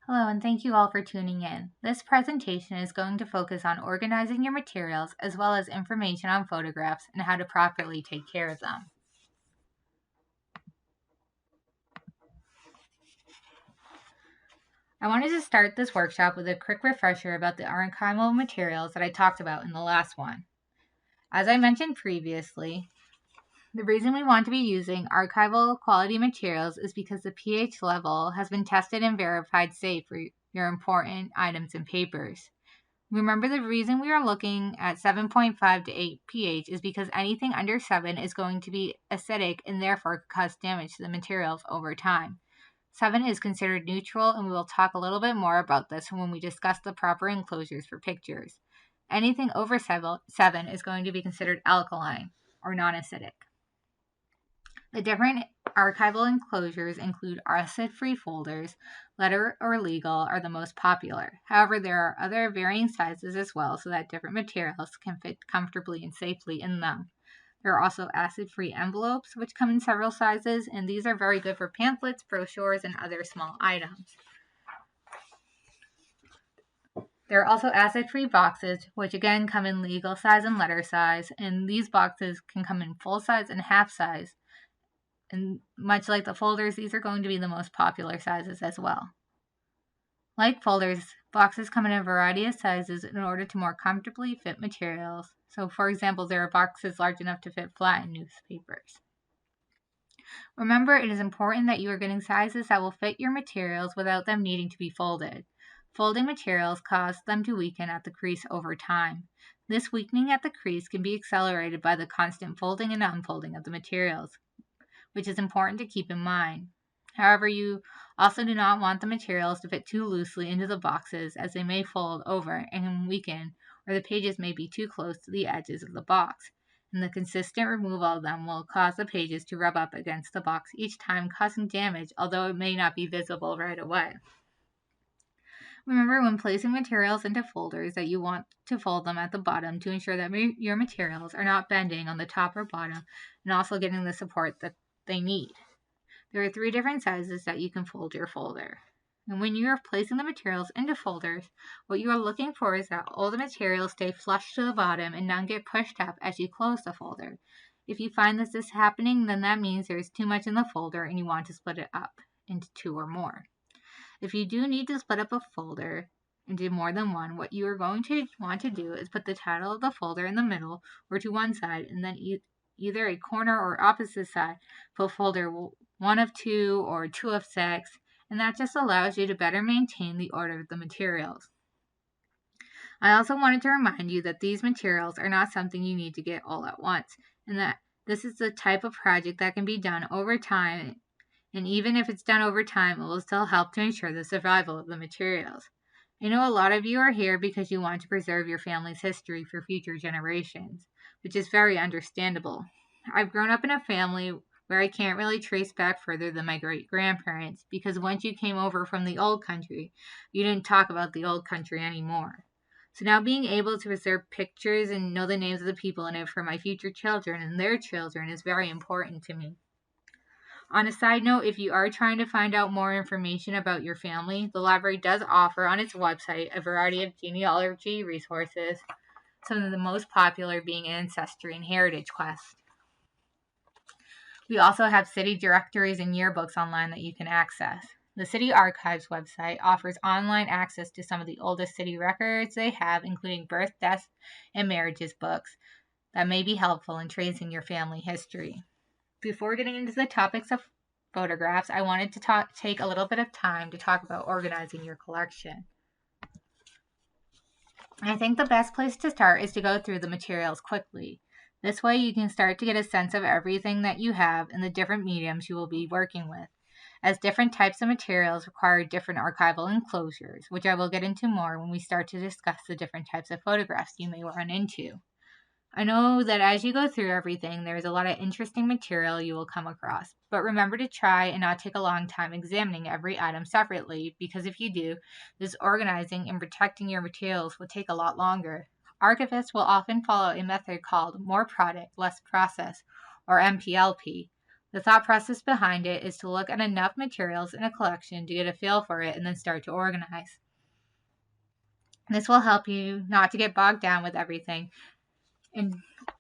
Hello, and thank you all for tuning in. This presentation is going to focus on organizing your materials as well as information on photographs and how to properly take care of them. I wanted to start this workshop with a quick refresher about the archival materials that I talked about in the last one. As I mentioned previously, the reason we want to be using archival quality materials is because the pH level has been tested and verified safe for your important items and papers. Remember, the reason we are looking at 7.5 to 8 pH is because anything under 7 is going to be acidic and therefore cause damage to the materials over time. 7 is considered neutral, and we will talk a little bit more about this when we discuss the proper enclosures for pictures. Anything over 7 is going to be considered alkaline or non-acidic. The different archival enclosures include acid-free folders. Letter or legal are the most popular. However, there are other varying sizes as well, so that different materials can fit comfortably and safely in them. There are also acid-free envelopes, which come in several sizes, and these are very good for pamphlets, brochures, and other small items. There are also acid-free boxes, which again come in legal size and letter size, and these boxes can come in full size and half size. And much like the folders, these are going to be the most popular sizes as well. Like folders, boxes come in a variety of sizes in order to more comfortably fit materials. So, for example, there are boxes large enough to fit flattened newspapers. Remember, it is important that you are getting sizes that will fit your materials without them needing to be folded. Folding materials cause them to weaken at the crease over time. This weakening at the crease can be accelerated by the constant folding and unfolding of the materials, which is important to keep in mind. However, you also do not want the materials to fit too loosely into the boxes, as they may fold over and weaken, or the pages may be too close to the edges of the box, and the consistent removal of them will cause the pages to rub up against the box each time, causing damage, although it may not be visible right away. Remember, when placing materials into folders, that you want to fold them at the bottom to ensure that your materials are not bending on the top or bottom, and also getting the support that they need. There are 3 different sizes that you can fold your folder. And when you are placing the materials into folders, what you are looking for is that all the materials stay flush to the bottom and none get pushed up as you close the folder. If you find this is happening, then that means there is too much in the folder and you want to split it up into 2 or more. If you do need to split up a folder into more than one, what you are going to want to do is put the title of the folder in the middle or to one side, and then either a corner or opposite side, put folder 1 of 2 or 2 of 6, and that just allows you to better maintain the order of the materials. I also wanted to remind you that these materials are not something you need to get all at once, and that this is the type of project that can be done over time, and even if it's done over time, it will still help to ensure the survival of the materials. I know a lot of you are here because you want to preserve your family's history for future generations, which is very understandable. I've grown up in a family where I can't really trace back further than my great-grandparents, because once you came over from the old country, you didn't talk about the old country anymore. So now being able to preserve pictures and know the names of the people in it for my future children and their children is very important to me. On a side note, if you are trying to find out more information about your family, the library does offer on its website a variety of genealogy resources, some of the most popular being Ancestry and Heritage Quest. We also have city directories and yearbooks online that you can access. The City Archives website offers online access to some of the oldest city records they have, including birth, deaths, and marriages books that may be helpful in tracing your family history. Before getting into the topics of photographs, I wanted to take a little bit of time to talk about organizing your collection. I think the best place to start is to go through the materials quickly. This way you can start to get a sense of everything that you have and the different mediums you will be working with, as different types of materials require different archival enclosures, which I will get into more when we start to discuss the different types of photographs you may run into. I know that as you go through everything, there's a lot of interesting material you will come across, but remember to try and not take a long time examining every item separately, because if you do, this organizing and protecting your materials will take a lot longer. Archivists will often follow a method called more product, less process, or MPLP, The thought process behind it is to look at enough materials in a collection to get a feel for it and then start to organize. This will help you not to get bogged down with everything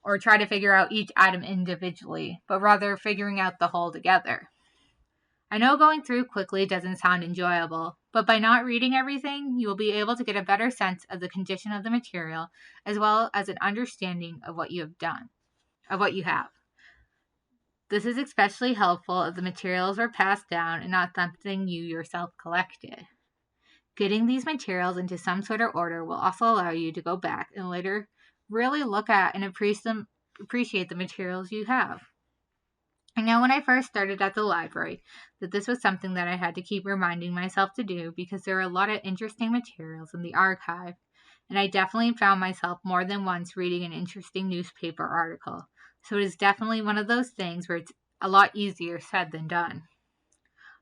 or try to figure out each item individually, but rather figuring out the whole together. I know going through quickly doesn't sound enjoyable, but by not reading everything, you will be able to get a better sense of the condition of the material, as well as an understanding of what you have. This is especially helpful if the materials are passed down and not something you yourself collected. Getting these materials into some sort of order will also allow you to go back and later really look at and appreciate the materials you have. I know when I first started at the library that this was something that I had to keep reminding myself to do because there are a lot of interesting materials in the archive, and I definitely found myself more than once reading an interesting newspaper article. So it is definitely one of those things where it's a lot easier said than done.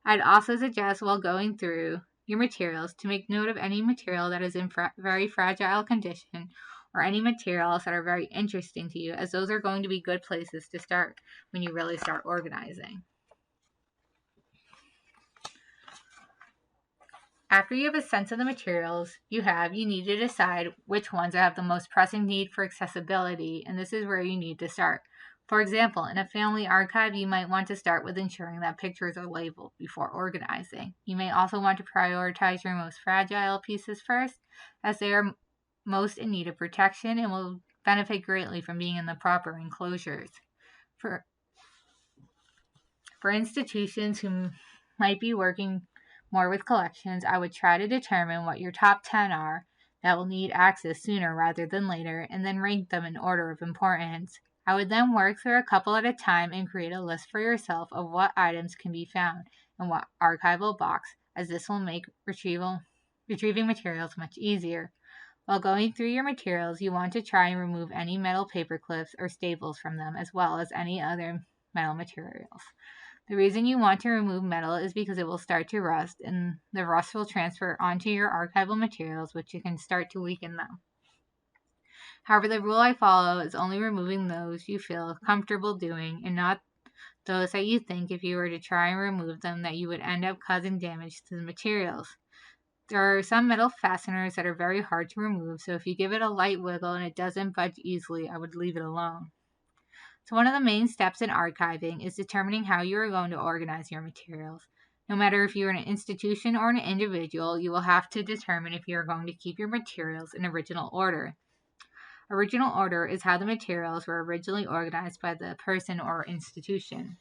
I'd also suggest while going through your materials to make note of any material that is in very fragile condition or any materials that are very interesting to you, as those are going to be good places to start when you really start organizing. After you have a sense of the materials you need to decide which ones have the most pressing need for accessibility, and this is where you need to start. For example, in a family archive, you might want to start with ensuring that pictures are labeled before organizing. You may also want to prioritize your most fragile pieces first, as they are most in need of protection and will benefit greatly from being in the proper enclosures. For institutions who might be working more with collections, I would try to determine what your top 10 are that will need access sooner rather than later, and then rank them in order of importance. I would then work through a couple at a time and create a list for yourself of what items can be found in what archival box, as this will make retrieving materials much easier. While going through your materials, you want to try and remove any metal paper clips or staples from them, as well as any other metal materials. The reason you want to remove metal is because it will start to rust, and the rust will transfer onto your archival materials, which can start to weaken them. However, the rule I follow is only removing those you feel comfortable doing, and not those that you think if you were to try and remove them that you would end up causing damage to the materials. There are some metal fasteners that are very hard to remove, so if you give it a light wiggle and it doesn't budge easily, I would leave it alone. So one of the main steps in archiving is determining how you are going to organize your materials. No matter if you're an institution or an individual, you will have to determine if you are going to keep your materials in original order. Original order is how the materials were originally organized by the person or institution.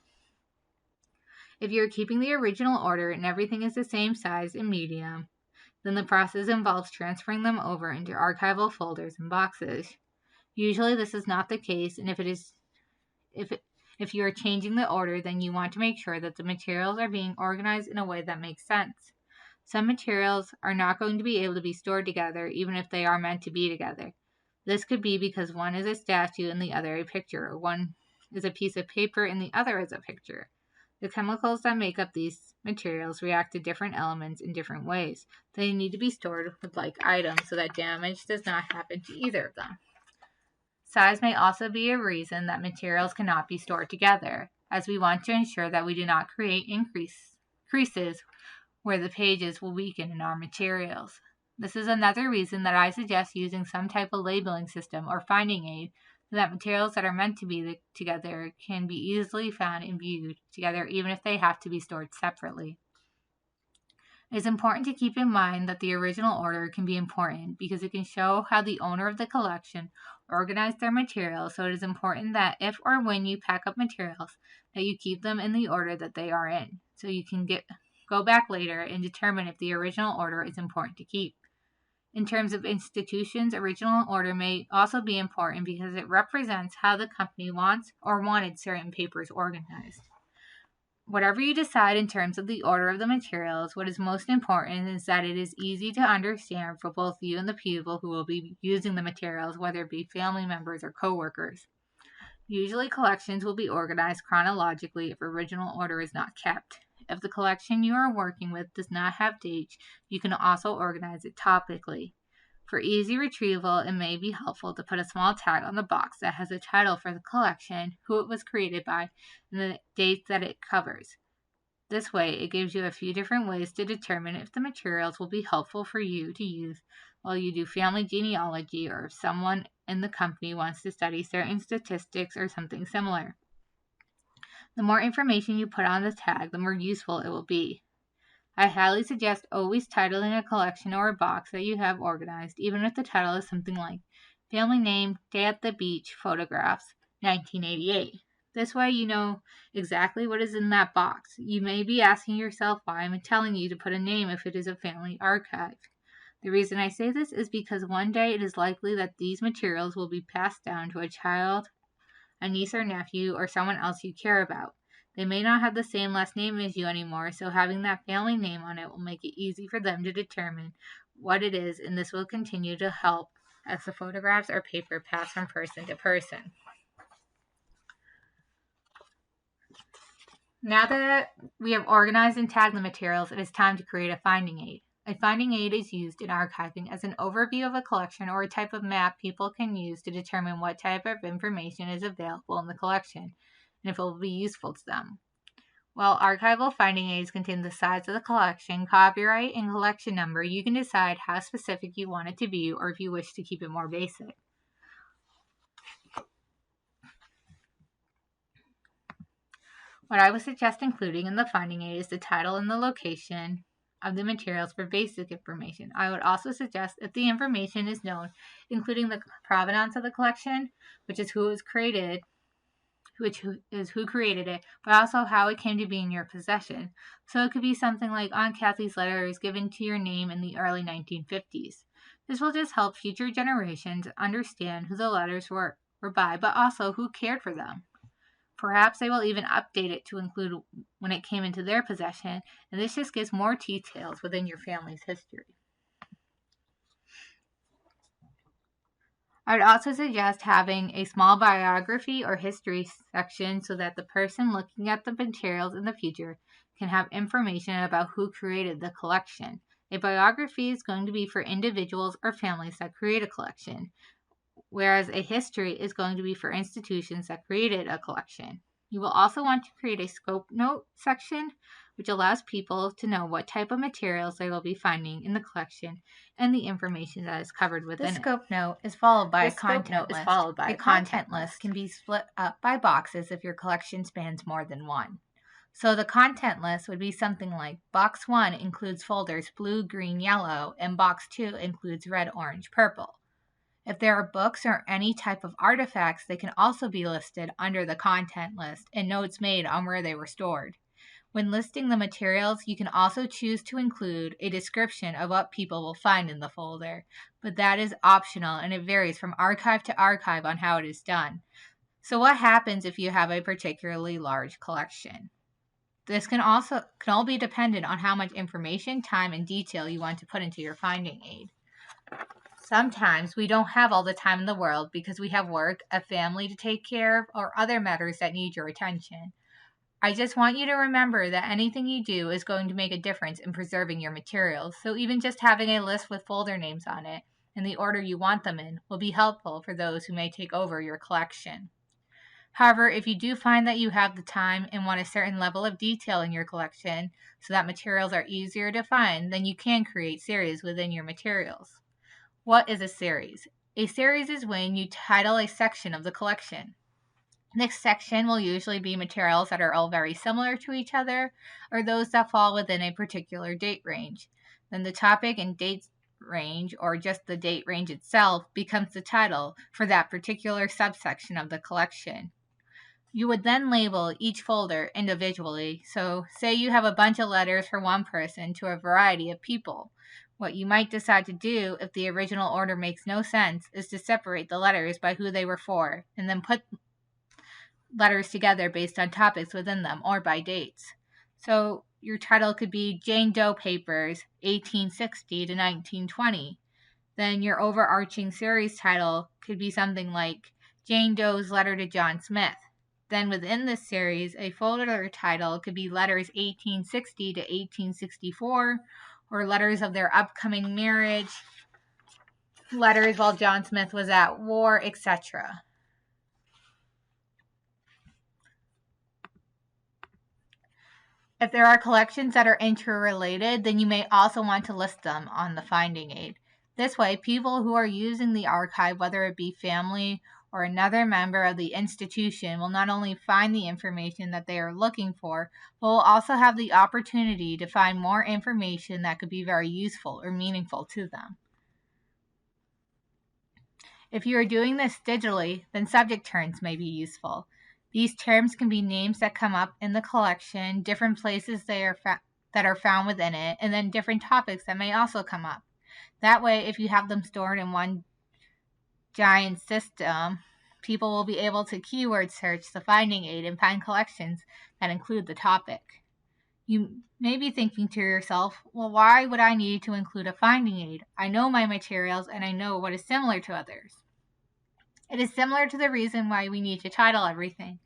If you're keeping the original order and everything is the same size and medium, then the process involves transferring them over into archival folders and boxes. Usually this is not the case, and if you are changing the order, then you want to make sure that the materials are being organized in a way that makes sense. Some materials are not going to be able to be stored together even if they are meant to be together. This could be because one is a statue and the other a picture, or one is a piece of paper and the other is a picture. The chemicals that make up these materials react to different elements in different ways. They need to be stored with like items so that damage does not happen to either of them. Size may also be a reason that materials cannot be stored together, as we want to ensure that we do not create creases where the pages will weaken in our materials. This is another reason that I suggest using some type of labeling system or finding aid so that materials that are meant to be together can be easily found and viewed together even if they have to be stored separately. It is important to keep in mind that the original order can be important because it can show how the owner of the collection organized their materials, so it is important that if or when you pack up materials that you keep them in the order that they are in, so you can go back later and determine if the original order is important to keep. In terms of institutions, original order may also be important because it represents how the company wants or wanted certain papers organized. Whatever you decide in terms of the order of the materials, what is most important is that it is easy to understand for both you and the people who will be using the materials, whether it be family members or coworkers. Usually collections will be organized chronologically if original order is not kept. If the collection you are working with does not have dates, you can also organize it topically. For easy retrieval, it may be helpful to put a small tag on the box that has a title for the collection, who it was created by, and the date that it covers. This way, it gives you a few different ways to determine if the materials will be helpful for you to use while you do family genealogy, or if someone in the company wants to study certain statistics or something similar. The more information you put on the tag, the more useful it will be. I highly suggest always titling a collection or a box that you have organized, even if the title is something like Family Name, Day at the Beach, Photographs, 1988. This way you know exactly what is in that box. You may be asking yourself why I'm telling you to put a name if it is a family archive. The reason I say this is because one day it is likely that these materials will be passed down to a child, a niece or nephew, or someone else you care about. They may not have the same last name as you anymore, so having that family name on it will make it easy for them to determine what it is, and this will continue to help as the photographs or paper pass from person to person. Now that we have organized and tagged the materials, it is time to create a finding aid. A finding aid is used in archiving as an overview of a collection or a type of map people can use to determine what type of information is available in the collection and if it will be useful to them. While archival finding aids contain the size of the collection, copyright, and collection number, you can decide how specific you want it to be or if you wish to keep it more basic. What I would suggest including in the finding aid is the title and the location of the materials for basic information. I would also suggest, if the information is known, including the provenance of the collection, which is who created it, but also how it came to be in your possession. So it could be something like Aunt Kathy's letter is given to your name in the early 1950s. This will just help future generations understand who the letters were by, but also who cared for them. Perhaps they will even update it to include when it came into their possession, and this just gives more details within your family's history. I would also suggest having a small biography or history section so that the person looking at the materials in the future can have information about who created the collection. A biography is going to be for individuals or families that create a collection, whereas a history is going to be for institutions that created a collection. You will also want to create a scope note section, which allows people to know what type of materials they will be finding in the collection and the information that is covered within it. The scope note is followed by a content list. A content list can be split up by boxes if your collection spans more than one. So the content list would be something like Box 1 includes folders blue, green, yellow, and Box 2 includes red, orange, purple. If there are books or any type of artifacts, they can also be listed under the content list and notes made on where they were stored. When listing the materials, you can also choose to include a description of what people will find in the folder, but that is optional and it varies from archive to archive on how it is done. So what happens if you have a particularly large collection? This can all be dependent on how much information, time, and detail you want to put into your finding aid. Sometimes we don't have all the time in the world because we have work, a family to take care of, or other matters that need your attention. I just want you to remember that anything you do is going to make a difference in preserving your materials, so even just having a list with folder names on it and the order you want them in will be helpful for those who may take over your collection. However, if you do find that you have the time and want a certain level of detail in your collection so that materials are easier to find, then you can create series within your materials. What is a series? A series is when you title a section of the collection. Next section will usually be materials that are all very similar to each other or those that fall within a particular date range. Then the topic and date range, or just the date range itself, becomes the title for that particular subsection of the collection. You would then label each folder individually. So say you have a bunch of letters for one person to a variety of people. What you might decide to do, if the original order makes no sense, is to separate the letters by who they were for and then put letters together based on topics within them or by dates. So your title could be Jane Doe Papers, 1860 to 1920. Then your overarching series title could be something like Jane Doe's Letter to John Smith. Then within this series, a folder title could be Letters 1860 to 1864, or Letters of Their Upcoming Marriage, letters while John Smith was at war, etc. If there are collections that are interrelated, then you may also want to list them on the finding aid. This way, people who are using the archive, whether it be family or another member of the institution, will not only find the information that they are looking for, but will also have the opportunity to find more information that could be very useful or meaningful to them. If you are doing this digitally, then subject terms may be useful. These terms can be names that come up in the collection, different places that are found within it, and then different topics that may also come up. That way, if you have them stored in one giant system, people will be able to keyword search the finding aid and find collections that include the topic. You may be thinking to yourself, well, why would I need to include a finding aid? I know my materials and I know what is similar to others. It is similar to the reason why we need to title everything,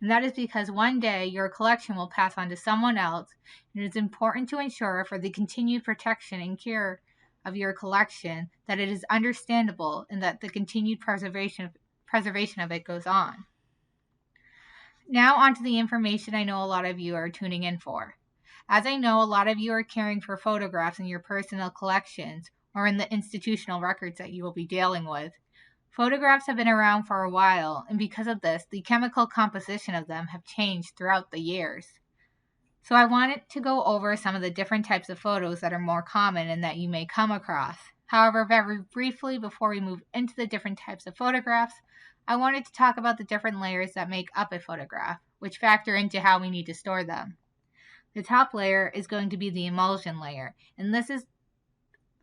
and that is because one day your collection will pass on to someone else, and it is important to ensure for the continued protection and care of your collection that it is understandable and that the continued preservation of it goes on. Now on to the information I know a lot of you are tuning in for. As I know, a lot of you are caring for photographs in your personal collections or in the institutional records that you will be dealing with. Photographs have been around for a while, and because of this, the chemical composition of them have changed throughout the years. So I wanted to go over some of the different types of photos that are more common and that you may come across. However, very briefly, before we move into the different types of photographs, I wanted to talk about the different layers that make up a photograph, which factor into how we need to store them. The top layer is going to be the emulsion layer, and this is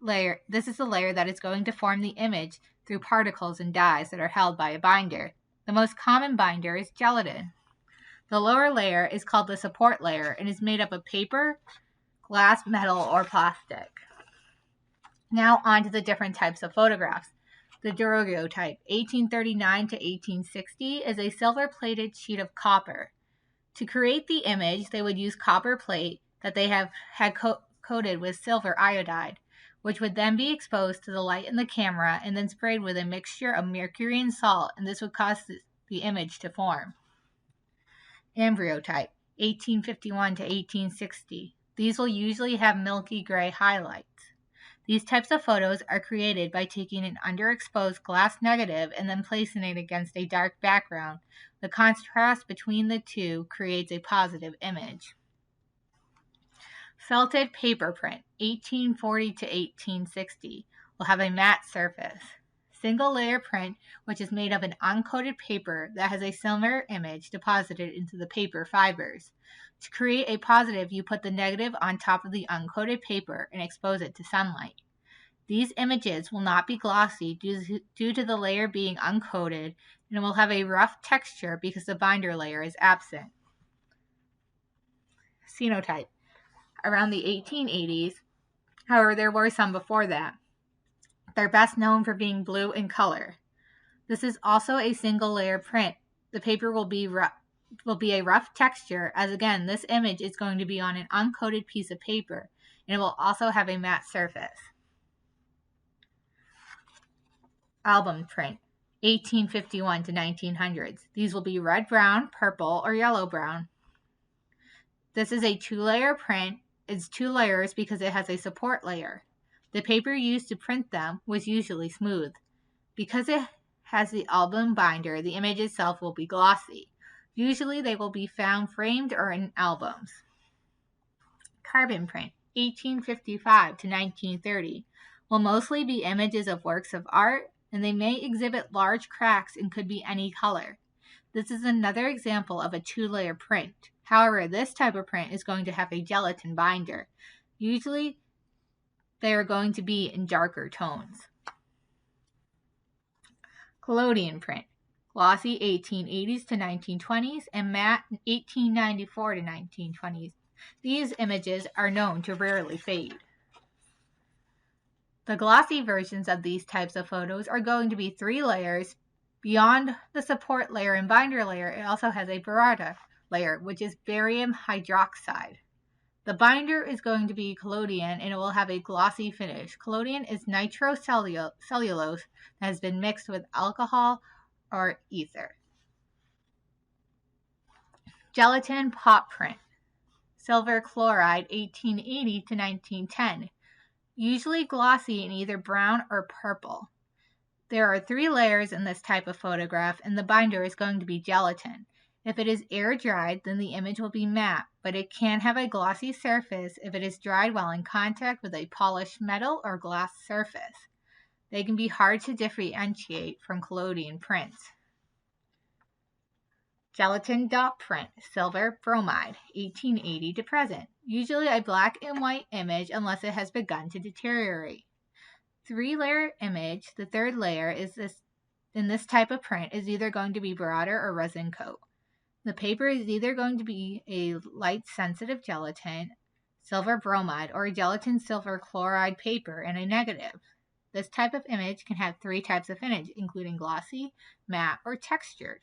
the layer that is going to form the image through particles and dyes that are held by a binder. The most common binder is gelatin. The lower layer is called the support layer and is made up of paper, glass, metal, or plastic. Now on to the different types of photographs. The daguerreotype, 1839 to 1860, is a silver-plated sheet of copper. To create the image, they would use copper plate that they had coated with silver iodide, which would then be exposed to the light in the camera and then sprayed with a mixture of mercury and salt, and this would cause the image to form. Ambrotype, 1851 to 1860. These will usually have milky gray highlights. These types of photos are created by taking an underexposed glass negative and then placing it against a dark background. The contrast between the two creates a positive image. Felted paper print, 1840 to 1860, will have a matte surface. Single layer print, which is made of an uncoated paper that has a silver image deposited into the paper fibers. To create a positive, you put the negative on top of the uncoated paper and expose it to sunlight. These images will not be glossy due to the layer being uncoated, and will have a rough texture because the binder layer is absent. Cyanotype, around the 1880s. However, there were some before that. They're best known for being blue in color. This is also a single layer print. The paper will be a rough texture, as again, this image is going to be on an uncoated piece of paper, and it will also have a matte surface. Album print, 1851 to 1900s. These will be red brown, purple, or yellow brown. This is a 2-layer print. It's 2 layers because it has a support layer. The paper used to print them was usually smooth. Because it has the album binder, the image itself will be glossy. Usually they will be found framed or in albums. Carbon print, 1855 to 1930, will mostly be images of works of art, and they may exhibit large cracks and could be any color. This is another example of a 2-layer print. However, this type of print is going to have a gelatin binder. Usually, they are going to be in darker tones. Collodion print, glossy 1880s to 1920s and matte 1894 to 1920s. These images are known to rarely fade. The glossy versions of these types of photos are going to be 3 layers. Beyond the support layer and binder layer, it also has a burrata layer, which is barium hydroxide. The binder is going to be collodion, and it will have a glossy finish. Collodion is nitrocellulose that has been mixed with alcohol or ether. Gelatin pop print. Silver chloride, 1880 to 1910. Usually glossy in either brown or purple. There are 3 layers in this type of photograph, and the binder is going to be gelatin. If it is air dried, then the image will be matte, but it can have a glossy surface if it is dried while in contact with a polished metal or glass surface. They can be hard to differentiate from collodion prints. Gelatin dot print, silver bromide, 1880 to present. Usually a black and white image unless it has begun to deteriorate. 3-layer image, the 3rd layer in this type of print is either going to be broader or resin coat. The paper is either going to be a light sensitive gelatin, silver bromide, or a gelatin silver chloride paper and a negative. This type of image can have 3 types of finish, including glossy, matte, or textured.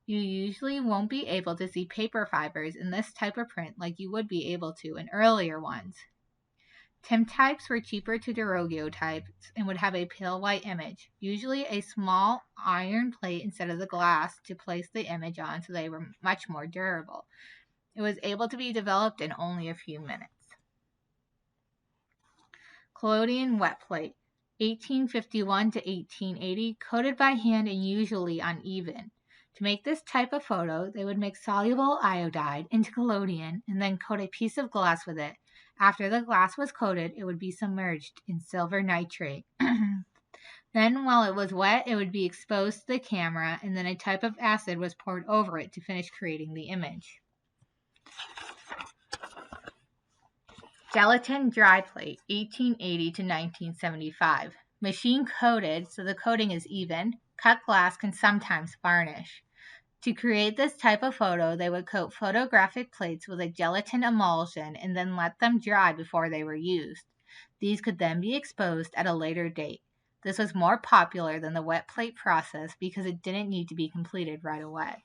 You usually won't be able to see paper fibers in this type of print like you would be able to in earlier ones. Tintypes were cheaper to daguerreotypes and would have a pale white image, usually a small iron plate instead of the glass to place the image on, so they were much more durable. It was able to be developed in only a few minutes. Collodion wet plate, 1851 to 1880, coated by hand and usually uneven. To make this type of photo, they would mix soluble iodide into collodion and then coat a piece of glass with it. After the glass was coated, it would be submerged in silver nitrate. Then, while it was wet, it would be exposed to the camera, and then a type of acid was poured over it to finish creating the image. Gelatin dry plate, 1880 to 1975. Machine coated, so the coating is even. Cut glass can sometimes varnish. To create this type of photo, they would coat photographic plates with a gelatin emulsion and then let them dry before they were used. These could then be exposed at a later date. This was more popular than the wet plate process because it didn't need to be completed right away.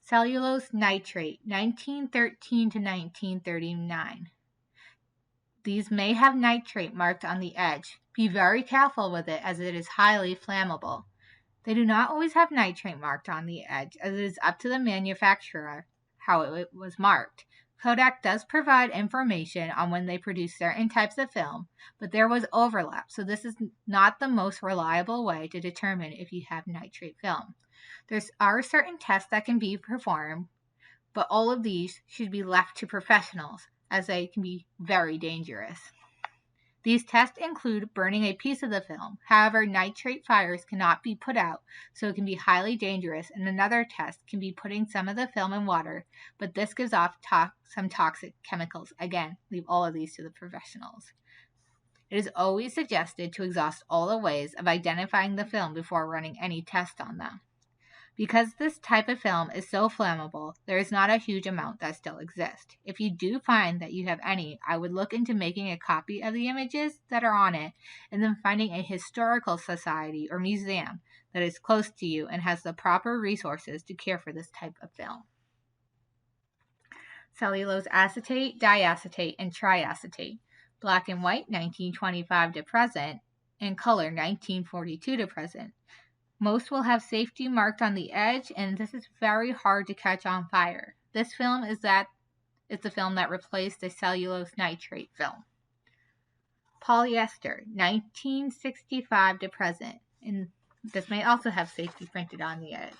Cellulose nitrate, 1913 to 1939. These may have nitrate marked on the edge. Be very careful with it as it is highly flammable. They do not always have nitrate marked on the edge, as it is up to the manufacturer how it was marked. Kodak does provide information on when they produce certain types of film, but there was overlap, so this is not the most reliable way to determine if you have nitrate film. There are certain tests that can be performed, but all of these should be left to professionals, as they can be very dangerous. These tests include burning a piece of the film. However, nitrate fires cannot be put out, so it can be highly dangerous, and another test can be putting some of the film in water, but this gives off some toxic chemicals. Again, leave all of these to the professionals. It is always suggested to exhaust all the ways of identifying the film before running any test on them. Because this type of film is so flammable, there is not a huge amount that still exists. If you do find that you have any, I would look into making a copy of the images that are on it and then finding a historical society or museum that is close to you and has the proper resources to care for this type of film. Cellulose acetate, diacetate, and triacetate. Black and white, 1925 to present, and color, 1942 to present. Most will have safety marked on the edge, and this is very hard to catch on fire. This film is the film that replaced the cellulose nitrate film. Polyester, 1965 to present, and this may also have safety printed on the edge.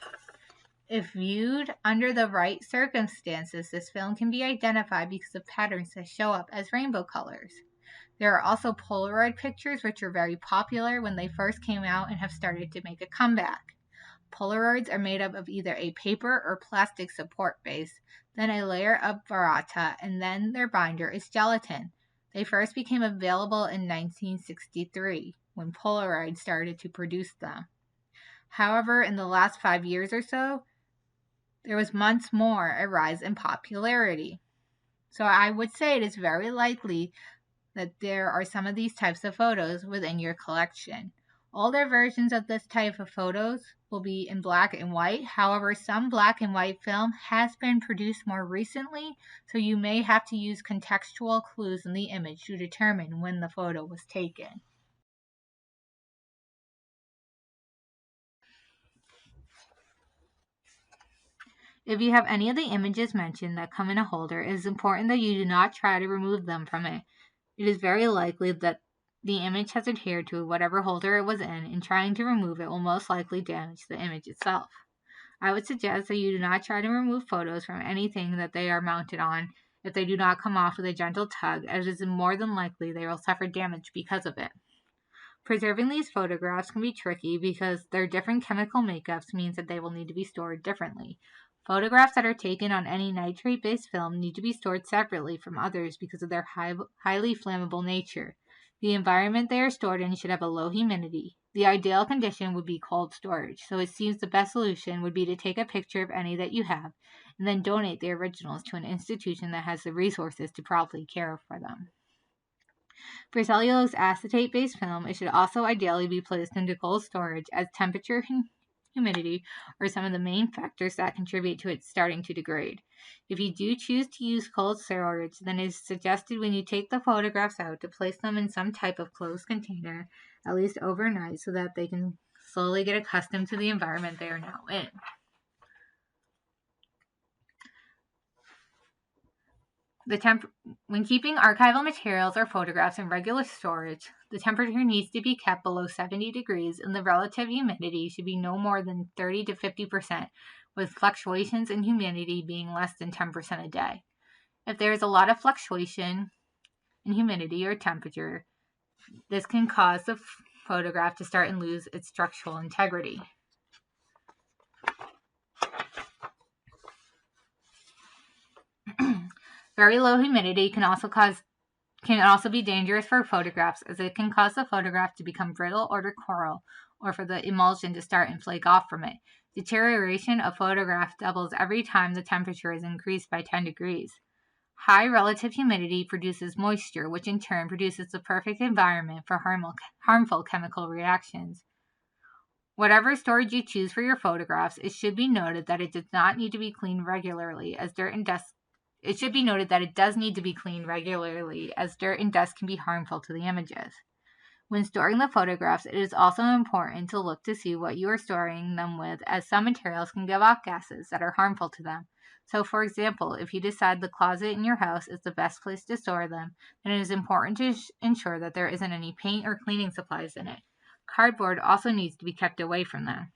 If viewed under the right circumstances, this film can be identified because of patterns that show up as rainbow colors. There are also Polaroid pictures, which were very popular when they first came out and have started to make a comeback. Polaroids are made up of either a paper or plastic support base, then a layer of burrata, and then their binder is gelatin. They first became available in 1963, when Polaroid started to produce them. However, in the last 5 years or so, there was once more a rise in popularity. So I would say it is very likely that there are some of these types of photos within your collection. Older versions of this type of photos will be in black and white. However, some black and white film has been produced more recently, so you may have to use contextual clues in the image to determine when the photo was taken. If you have any of the images mentioned that come in a holder, it is important that you do not try to remove them from it. It is very likely that the image has adhered to whatever holder it was in, and trying to remove it will most likely damage the image itself. I would suggest that you do not try to remove photos from anything that they are mounted on if they do not come off with a gentle tug, as it is more than likely they will suffer damage because of it. Preserving these photographs can be tricky because their different chemical makeups means that they will need to be stored differently. Photographs that are taken on any nitrate-based film need to be stored separately from others because of their highly flammable nature. The environment they are stored in should have a low humidity. The ideal condition would be cold storage, so it seems the best solution would be to take a picture of any that you have and then donate the originals to an institution that has the resources to properly care for them. For cellulose acetate-based film, it should also ideally be placed into cold storage, as temperature and humidity are some of the main factors that contribute to it starting to degrade. If you do choose to use cold storage, then it is suggested when you take the photographs out to place them in some type of closed container, at least overnight, so that they can slowly get accustomed to the environment they are now in. When keeping archival materials or photographs in regular storage, the temperature needs to be kept below 70 degrees and the relative humidity should be no more than 30 to 50%, with fluctuations in humidity being less than 10% a day. If there is a lot of fluctuation in humidity or temperature, this can cause the photograph to start and lose its structural integrity. Very low humidity can also be dangerous for photographs, as it can cause the photograph to become brittle or to coral, or for the emulsion to start and flake off from it. Deterioration of photograph doubles every time the temperature is increased by 10 degrees. High relative humidity produces moisture, which in turn produces the perfect environment for harmful chemical reactions. Whatever storage you choose for your photographs, it should be noted that it does not need to be cleaned regularly, as dirt and dust It should be noted that it does need to be cleaned regularly, as dirt and dust can be harmful to the images. When storing the photographs, it is also important to look to see what you are storing them with, as some materials can give off gases that are harmful to them. So, for example, if you decide the closet in your house is the best place to store them, then it is important to ensure that there isn't any paint or cleaning supplies in it. Cardboard also needs to be kept away from them.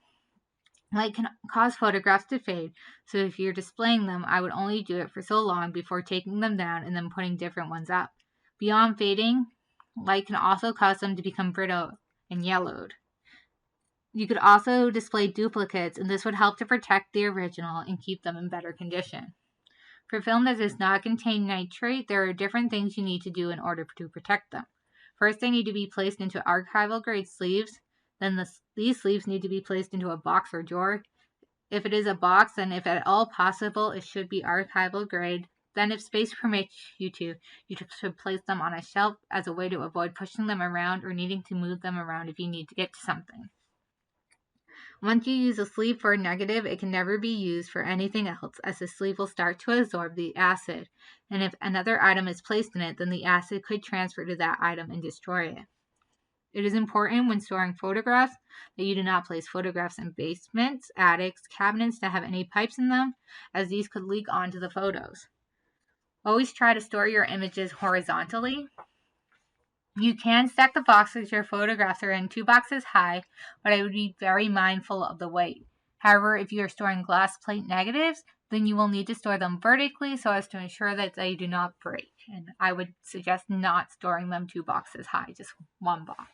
Light can cause photographs to fade, so if you're displaying them, I would only do it for so long before taking them down and then putting different ones up. Beyond fading, light can also cause them to become brittle and yellowed. You could also display duplicates, and this would help to protect the original and keep them in better condition. For film that does not contain nitrate, there are different things you need to do in order to protect them. First, they need to be placed into archival grade sleeves. Then these sleeves need to be placed into a box or drawer. If it is a box, then if at all possible, it should be archival grade. Then if space permits you should place them on a shelf as a way to avoid pushing them around or needing to move them around if you need to get to something. Once you use a sleeve for a negative, it can never be used for anything else, as the sleeve will start to absorb the acid. And if another item is placed in it, then the acid could transfer to that item and destroy it. It is important when storing photographs that you do not place photographs in basements, attics, cabinets that have any pipes in them, as these could leak onto the photos. Always try to store your images horizontally. You can stack the boxes your photographs are in 2 boxes high, but I would be very mindful of the weight. However, if you are storing glass plate negatives, then you will need to store them vertically so as to ensure that they do not break. And I would suggest not storing them 2 boxes high, just 1 box.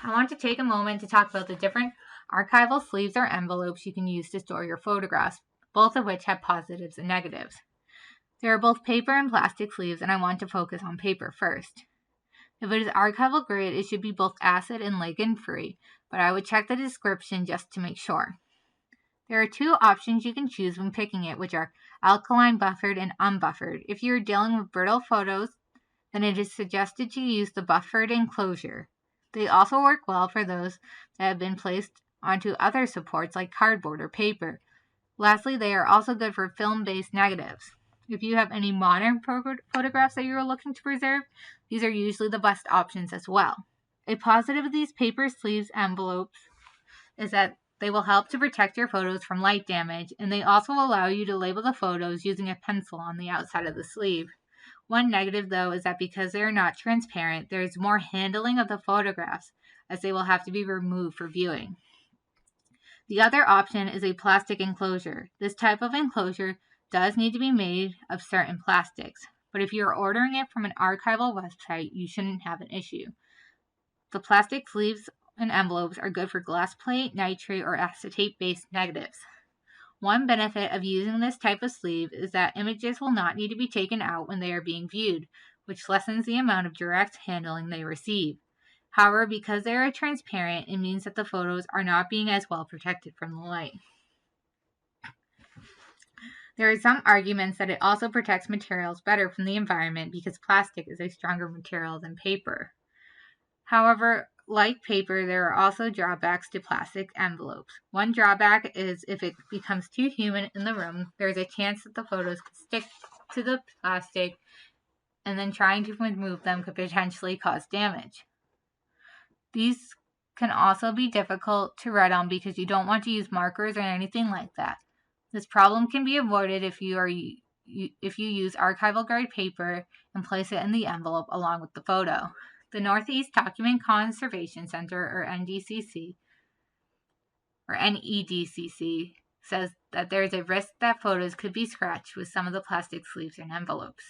I want to take a moment to talk about the different archival sleeves or envelopes you can use to store your photographs, both of which have positives and negatives. There are both paper and plastic sleeves, and I want to focus on paper first. If it is archival grade, it should be both acid and ligand free, but I would check the description just to make sure. There are 2 options you can choose when picking it, which are alkaline buffered and unbuffered. If you are dealing with brittle photos, then it is suggested to use the buffered enclosure. They also work well for those that have been placed onto other supports like cardboard or paper. Lastly, they are also good for film-based negatives. If you have any modern photographs that you are looking to preserve, these are usually the best options as well. A positive of these paper sleeves envelopes is that they will help to protect your photos from light damage, and they also allow you to label the photos using a pencil on the outside of the sleeve. One negative, though, is that because they are not transparent, there is more handling of the photographs, as they will have to be removed for viewing. The other option is a plastic enclosure. This type of enclosure does need to be made of certain plastics, but if you're ordering it from an archival website, you shouldn't have an issue. The plastic sleeves and envelopes are good for glass plate, nitrate, or acetate-based negatives. One benefit of using this type of sleeve is that images will not need to be taken out when they are being viewed, which lessens the amount of direct handling they receive. However, because they are transparent, it means that the photos are not being as well protected from the light. There are some arguments that it also protects materials better from the environment because plastic is a stronger material than paper. However, like paper, there are also drawbacks to plastic envelopes. One drawback is if it becomes too humid in the room, there is a chance that the photos could stick to the plastic, and then trying to remove them could potentially cause damage. These can also be difficult to write on because you don't want to use markers or anything like that. This problem can be avoided if you use archival grade paper and place it in the envelope along with the photo. The Northeast Document Conservation Center, or NEDCC, says that there is a risk that photos could be scratched with some of the plastic sleeves and envelopes.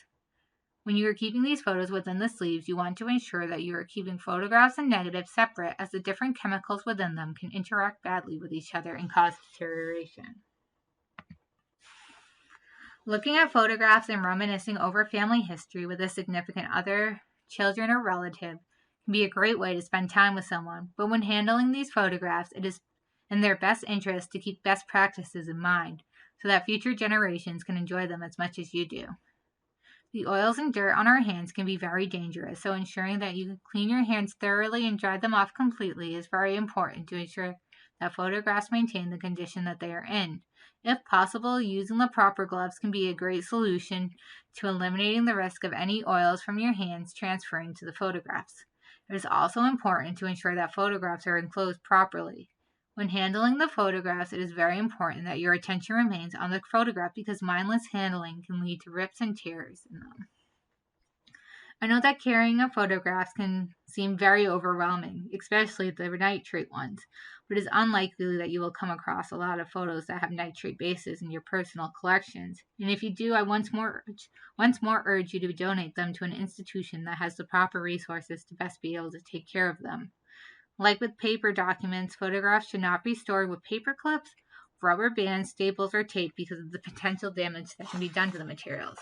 When you are keeping these photos within the sleeves, you want to ensure that you are keeping photographs and negatives separate, as the different chemicals within them can interact badly with each other and cause deterioration. Looking at photographs and reminiscing over family history with a significant other, children, or relative can be a great way to spend time with someone, but when handling these photographs, it is in their best interest to keep best practices in mind so that future generations can enjoy them as much as you do. The oils and dirt on our hands can be very dangerous, so ensuring that you clean your hands thoroughly and dry them off completely is very important to ensure that photographs maintain the condition that they are in. If possible, using the proper gloves can be a great solution to eliminating the risk of any oils from your hands transferring to the photographs. It is also important to ensure that photographs are enclosed properly. When handling the photographs, it is very important that your attention remains on the photograph because mindless handling can lead to rips and tears in them. I know that carrying of photographs can seem very overwhelming, especially the nitrate ones, but it is unlikely that you will come across a lot of photos that have nitrate bases in your personal collections. And if you do, I once more urge you to donate them to an institution that has the proper resources to best be able to take care of them. Like with paper documents, photographs should not be stored with paper clips, rubber bands, staples, or tape because of the potential damage that can be done to the materials.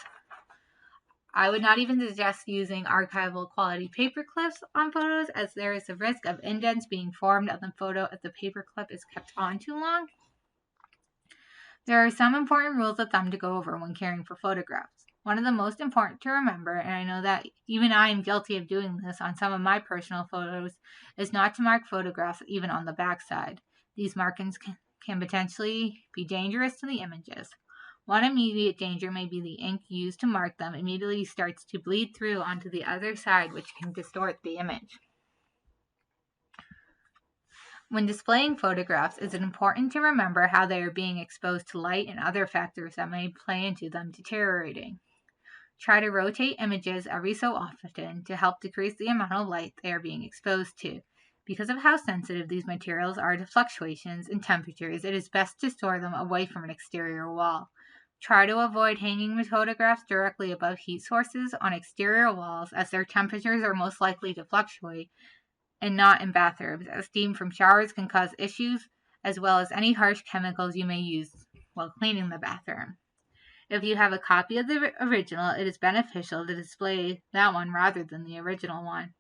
I would not even suggest using archival quality paper clips on photos, as there is a risk of indents being formed on the photo if the paper clip is kept on too long. There are some important rules of thumb to go over when caring for photographs. One of the most important to remember, and I know that even I am guilty of doing this on some of my personal photos, is not to mark photographs even on the backside. These markings can potentially be dangerous to the images. One immediate danger may be the ink used to mark them immediately starts to bleed through onto the other side, which can distort the image. When displaying photographs, it is important to remember how they are being exposed to light and other factors that may play into them deteriorating. Try to rotate images every so often to help decrease the amount of light they are being exposed to. Because of how sensitive these materials are to fluctuations in temperatures, it is best to store them away from an exterior wall. Try to avoid hanging photographs directly above heat sources on exterior walls, as their temperatures are most likely to fluctuate, and not in bathrooms, as steam from showers can cause issues, as well as any harsh chemicals you may use while cleaning the bathroom. If you have a copy of the original, it is beneficial to display that one rather than the original one.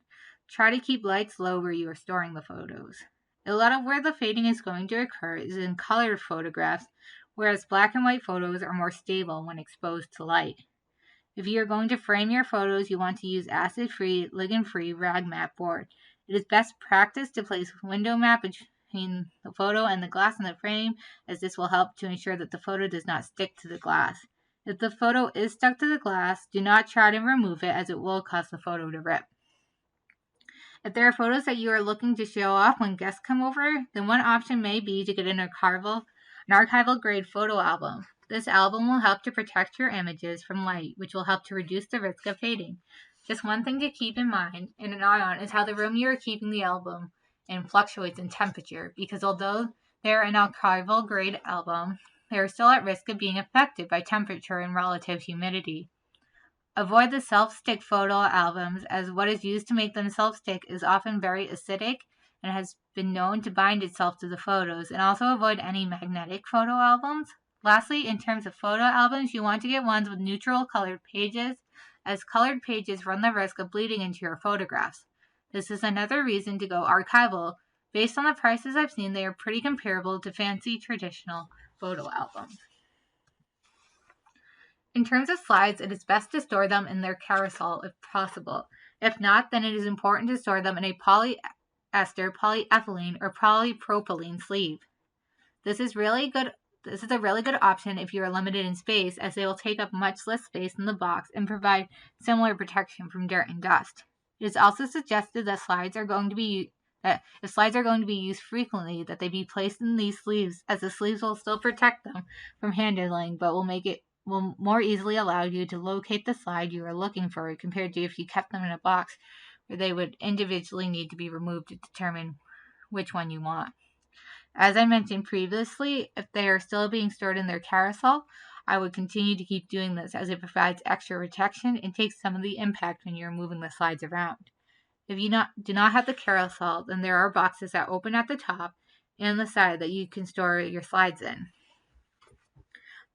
Try to keep lights low where you are storing the photos. A lot of where the fading is going to occur is in colored photographs, whereas black and white photos are more stable when exposed to light. If you are going to frame your photos, you want to use acid-free, ligand-free rag mat board. It is best practice to place a window mat between the photo and the glass in the frame, as this will help to ensure that the photo does not stick to the glass. If the photo is stuck to the glass, do not try to remove it, as it will cause the photo to rip. If there are photos that you are looking to show off when guests come over, then one option may be to get an archival grade photo album. This album will help to protect your images from light, which will help to reduce the risk of fading. Just one thing to keep in mind and an eye on is how the room you are keeping the album in fluctuates in temperature, because although they are an archival grade album, they are still at risk of being affected by temperature and relative humidity. Avoid the self-stick photo albums, as what is used to make them self-stick is often very acidic and has been known to bind itself to the photos, and also avoid any magnetic photo albums. Lastly, in terms of photo albums, you want to get ones with neutral colored pages, as colored pages run the risk of bleeding into your photographs. This is another reason to go archival. Based on the prices I've seen, they are pretty comparable to fancy traditional photo albums. In terms of slides, it is best to store them in their carousel if possible. If not, then it is important to store them in a polyester, polyethylene, or polypropylene sleeve. This is a really good option if you are limited in space, as they will take up much less space in the box and provide similar protection from dirt and dust. It is also suggested that if slides are going to be used frequently, that they be placed in these sleeves, as the sleeves will still protect them from handling, but will more easily allow you to locate the slide you are looking for, compared to if you kept them in a box where they would individually need to be removed to determine which one you want. As I mentioned previously, if they are still being stored in their carousel, I would continue to keep doing this, as it provides extra protection and takes some of the impact when you're moving the slides around. If you do not have the carousel, then there are boxes that open at the top and the side that you can store your slides in.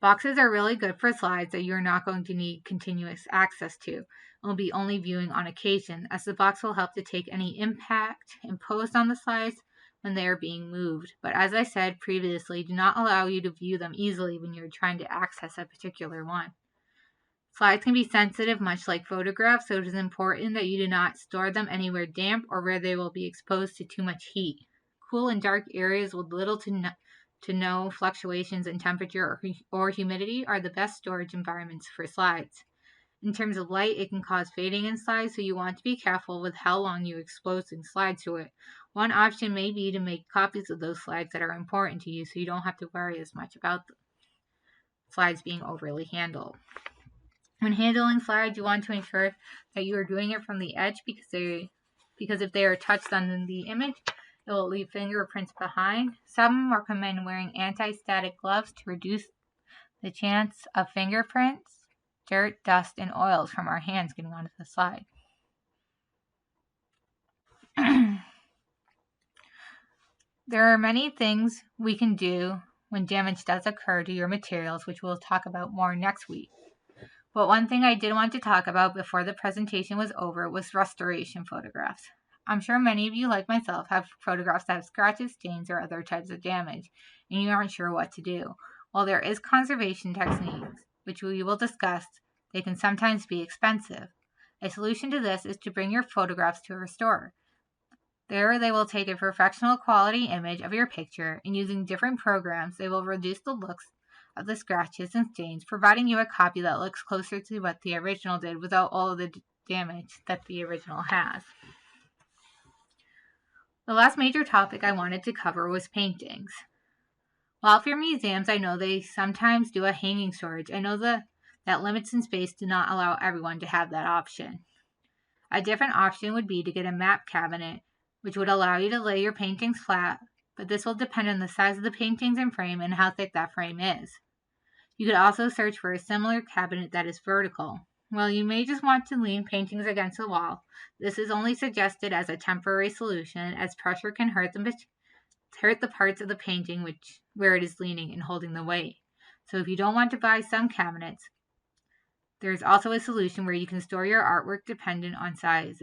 Boxes are really good for slides that you're not going to need continuous access to and will be only viewing on occasion, as the box will help to take any impact imposed on the slides when they are being moved. But as I said previously, do not allow you to view them easily when you're trying to access a particular one. Slides can be sensitive, much like photographs, so it is important that you do not store them anywhere damp or where they will be exposed to too much heat. Cool and dark areas with little to no fluctuations in temperature or humidity are the best storage environments for slides. In terms of light, it can cause fading in slides, so you want to be careful with how long you expose the slides to it. One option may be to make copies of those slides that are important to you, so you don't have to worry as much about the slides being overly handled. When handling slides, you want to ensure that you are doing it from the edge, because if they are touched on the image, it will leave fingerprints behind. Some recommend wearing anti-static gloves to reduce the chance of fingerprints, dirt, dust, and oils from our hands getting onto the slide. There are many things we can do when damage does occur to your materials, which we'll talk about more next week. But one thing I did want to talk about before the presentation was over was restoration photographs. I'm sure many of you, like myself, have photographs that have scratches, stains, or other types of damage, and you aren't sure what to do. While there is conservation techniques, which we will discuss, they can sometimes be expensive. A solution to this is to bring your photographs to a restorer. There they will take a professional quality image of your picture, and using different programs, they will reduce the looks of the scratches and stains, providing you a copy that looks closer to what the original did without all of the damage that the original has. The last major topic I wanted to cover was paintings. While for museums, I know they sometimes do a hanging storage. I know that limits in space do not allow everyone to have that option. A different option would be to get a map cabinet, which would allow you to lay your paintings flat, but this will depend on the size of the paintings and frame and how thick that frame is. You could also search for a similar cabinet that is vertical. While you may just want to lean paintings against the wall, this is only suggested as a temporary solution, as pressure can hurt the parts of the painting where it is leaning and holding the weight. So if you don't want to buy some cabinets, there is also a solution where you can store your artwork dependent on size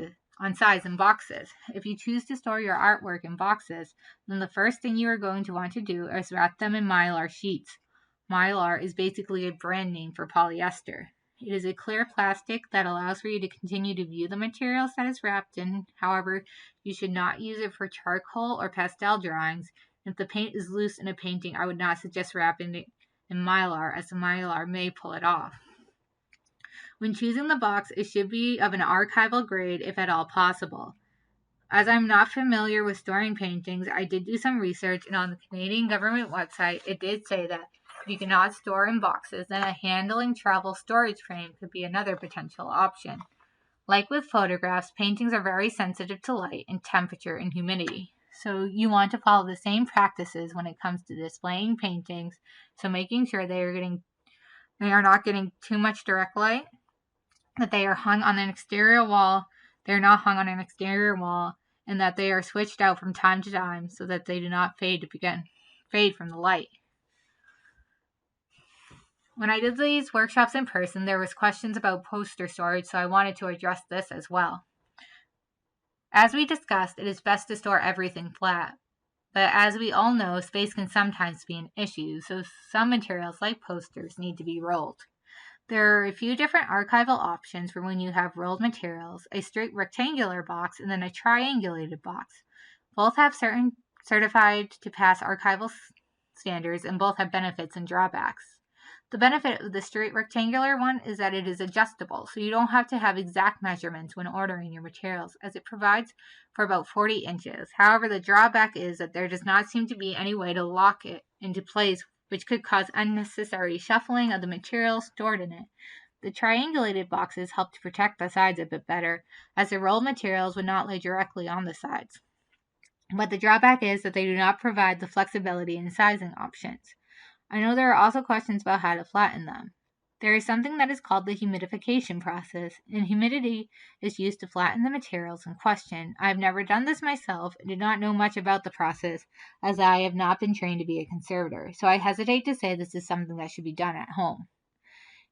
in boxes. If you choose to store your artwork in boxes, then the first thing you are going to want to do is wrap them in mylar sheets. Mylar is basically a brand name for polyester. It is a clear plastic that allows for you to continue to view the materials that it's wrapped in. However, you should not use it for charcoal or pastel drawings. If the paint is loose in a painting, I would not suggest wrapping it in mylar, as the mylar may pull it off. When choosing the box, it should be of an archival grade if at all possible. As I'm not familiar with storing paintings, I did do some research, and on the Canadian government website, it did say that if you cannot store in boxes, then a handling travel storage frame could be another potential option. Like with photographs, paintings are very sensitive to light and temperature and humidity. So you want to follow the same practices when it comes to displaying paintings, so making sure they are not getting too much direct light, that they are hung on an exterior wall, they're not hung on an exterior wall, and that they are switched out from time to time so that they do not fade from the light. When I did these workshops in person, there was questions about poster storage, so I wanted to address this as well. As we discussed, it is best to store everything flat. But as we all know, space can sometimes be an issue, so some materials like posters need to be rolled. There are a few different archival options for when you have rolled materials, a straight rectangular box and then a triangulated box. Both have certified to pass archival standards, and both have benefits and drawbacks. The benefit of the straight rectangular one is that it is adjustable, so you don't have to have exact measurements when ordering your materials, as it provides for about 40 inches. However, the drawback is that there does not seem to be any way to lock it into place, which could cause unnecessary shuffling of the materials stored in it. The triangulated boxes help to protect the sides a bit better, as the rolled materials would not lay directly on the sides. But the drawback is that they do not provide the flexibility and sizing options. I know there are also questions about how to flatten them. There is something that is called the humidification process, and humidity is used to flatten the materials in question. I have never done this myself and do not know much about the process, as I have not been trained to be a conservator, so I hesitate to say this is something that should be done at home.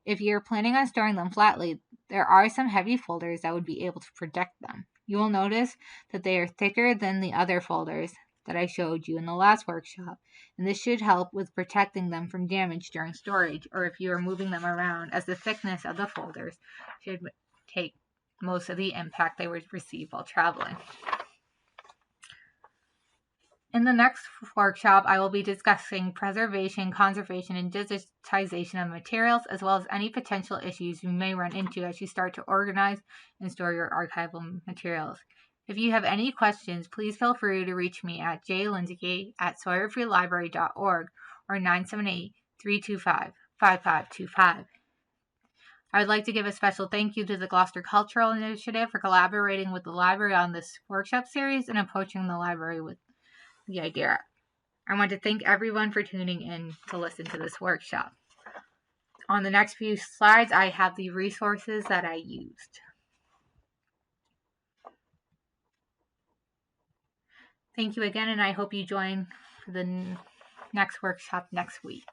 If you're planning on storing them flatly, there are some heavy folders that would be able to protect them. You will notice that they are thicker than the other folders that I showed you in the last workshop, and this should help with protecting them from damage during storage or if you are moving them around, as the thickness of the folders should take most of the impact they would receive while traveling. In the next workshop, I will be discussing preservation, conservation, and digitization of materials, as well as any potential issues you may run into as you start to organize and store your archival materials. If you have any questions, please feel free to reach me at jlinsky@sawyerfreelibrary.org or 978-325-5525. I would like to give a special thank you to the Gloucester Cultural Initiative for collaborating with the library on this workshop series and approaching the library with the idea. I want to thank everyone for tuning in to listen to this workshop. On the next few slides, I have the resources that I used. Thank you again, and I hope you join for the next workshop next week.